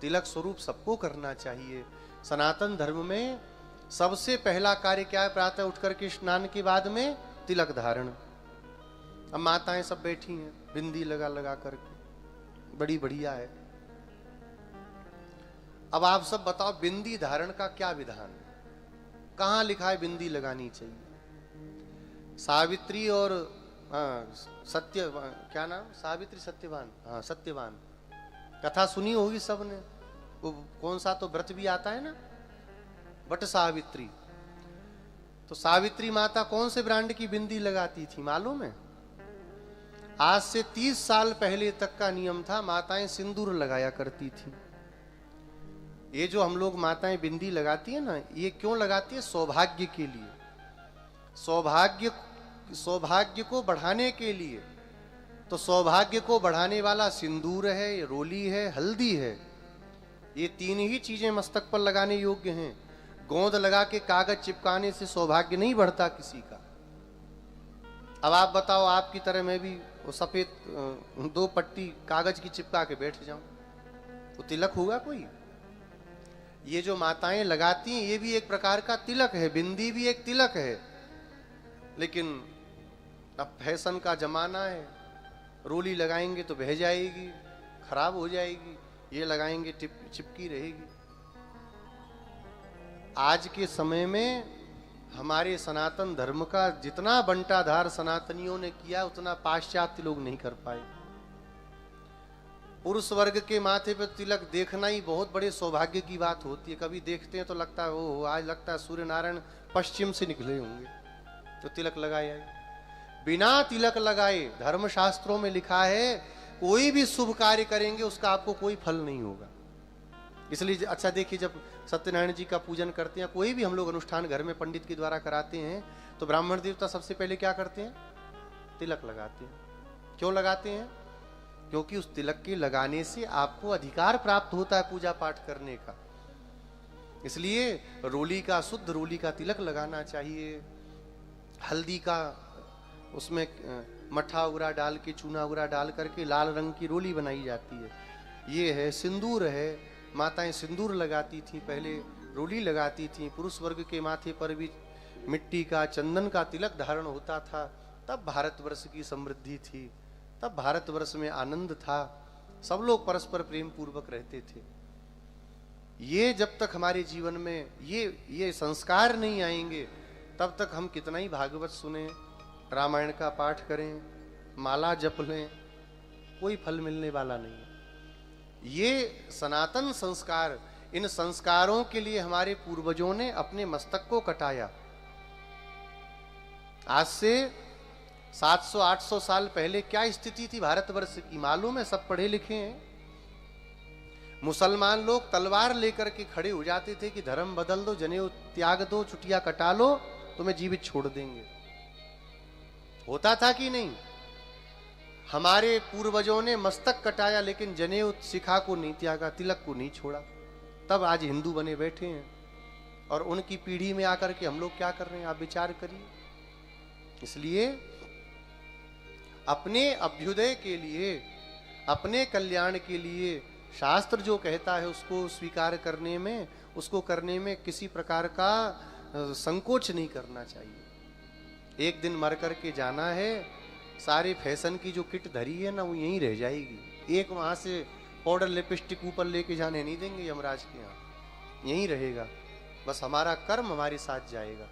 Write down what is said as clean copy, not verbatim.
तिलक स्वरूप सबको करना चाहिए। सनातन धर्म में सबसे पहला कार्य क्या है? प्रातः उठ करके स्नान के बाद में तिलक धारण। अब माताएं सब बैठी हैं बिंदी लगा लगा करके, बड़ी बढ़िया है। अब आप सब बताओ बिंदी धारण का क्या विधान, कहां लिखा है बिंदी लगानी चाहिए? सावित्री और सत्य, क्या नाम, सावित्री सत्यवान, हाँ सत्यवान, कथा सुनी होगी सबने। वो कौन सा तो व्रत भी आता है ना, बट सावित्री। तो सावित्री माता कौन से ब्रांड की बिंदी लगाती थी मालूम है? आज से 30 साल पहले तक का नियम था, माताएं सिंदूर लगाया करती थी। ये जो हम लोग माताएं बिंदी लगाती है ना, ये क्यों लगाती है? सौभाग्य के लिए, सौभाग्य को बढ़ाने के लिए। तो सौभाग्य को बढ़ाने वाला सिंदूर है, रोली है, हल्दी है। ये तीन ही चीजें मस्तक पर लगाने योग्य हैं। गोंद लगा के कागज चिपकाने से सौभाग्य नहीं बढ़ता किसी का। अब आप बताओ, आपकी तरह मैं भी वो सफेद 2 पट्टी कागज की चिपका के बैठ जाऊं, तो तिलक होगा कोई? ये जो माताएं लगाती हैं ये भी एक प्रकार का तिलक है, बिंदी भी एक तिलक है। लेकिन अब फैशन का जमाना है, रोली लगाएंगे तो बह जाएगी, खराब हो जाएगी, ये लगाएंगे चिपकी रहेगी। आज के समय में हमारे सनातन धर्म का जितना बंटाधार सनातनियों ने किया उतना पाश्चात्य लोग नहीं कर पाए। पुरुष वर्ग के माथे पर तिलक देखना ही बहुत बड़े सौभाग्य की बात होती है। कभी देखते हैं तो लगता है ओ आज लगता है सूर्य नारायण पश्चिम से निकले होंगे, तो तिलक लगाए। बिना तिलक लगाए धर्मशास्त्रों में लिखा है कोई भी शुभ कार्य करेंगे उसका आपको कोई फल नहीं होगा। इसलिए अच्छा देखिए, जब सत्यनारायण जी का पूजन करते हैं, कोई भी हम लोग अनुष्ठान घर में पंडित के द्वारा कराते हैं, तो ब्राह्मण देवता सबसे पहले क्या करते हैं? तिलक लगाते हैं। क्यों लगाते हैं? क्योंकि उस तिलक के लगाने से आपको अधिकार प्राप्त होता है पूजा पाठ करने का। इसलिए रोली का, शुद्ध रोली का तिलक लगाना चाहिए। हल्दी का, उसमें मट्ठा उगरा डाल के, चूना उगरा डाल करके लाल रंग की रोली बनाई जाती है। ये है। सिंदूर है, माताएं सिंदूर लगाती थी, पहले रोली लगाती थी। पुरुष वर्ग के माथे पर भी मिट्टी का, चंदन का तिलक धारण होता था। तब भारतवर्ष की समृद्धि थी, तब भारतवर्ष में आनंद था, सब लोग परस्पर प्रेम पूर्वक रहते थे। ये जब तक हमारे जीवन में ये संस्कार नहीं आएंगे तब तक हम कितना ही भागवत सुने, रामायण का पाठ करें, माला जप लें, कोई फल मिलने वाला नहीं है। ये सनातन संस्कार, इन संस्कारों के लिए हमारे पूर्वजों ने अपने मस्तक को कटाया। आज से 700-800 साल पहले क्या स्थिति थी भारतवर्ष की मालूम है? सब पढ़े लिखे हैं। मुसलमान लोग तलवार लेकर के खड़े हो जाते थे कि धर्म बदल दो, जनेऊ त्याग दो, चुटिया कटा लो, तुम्हें जीवित छोड़ देंगे। होता था कि नहीं? हमारे पूर्वजों ने मस्तक कटाया लेकिन जनेऊ शिखा को नहीं त्यागा, तिलक को नहीं छोड़ा। तब आज हिंदू बने बैठे हैं और उनकी पीढ़ी में आकर के हम लोग क्या कर रहे हैं, आप विचार करिए। इसलिए अपने अभ्युदय के लिए, अपने कल्याण के लिए शास्त्र जो कहता है उसको स्वीकार करने में, उसको करने में किसी प्रकार का संकोच नहीं करना चाहिए। एक दिन मर करके जाना है, सारे फैशन की जो किट धरी है ना वो यहीं रह जाएगी। एक वहां से पाउडर लिपस्टिक ऊपर लेके जाने नहीं देंगे यमराज के यहाँ, यहीं रहेगा। बस हमारा कर्म हमारे साथ जाएगा।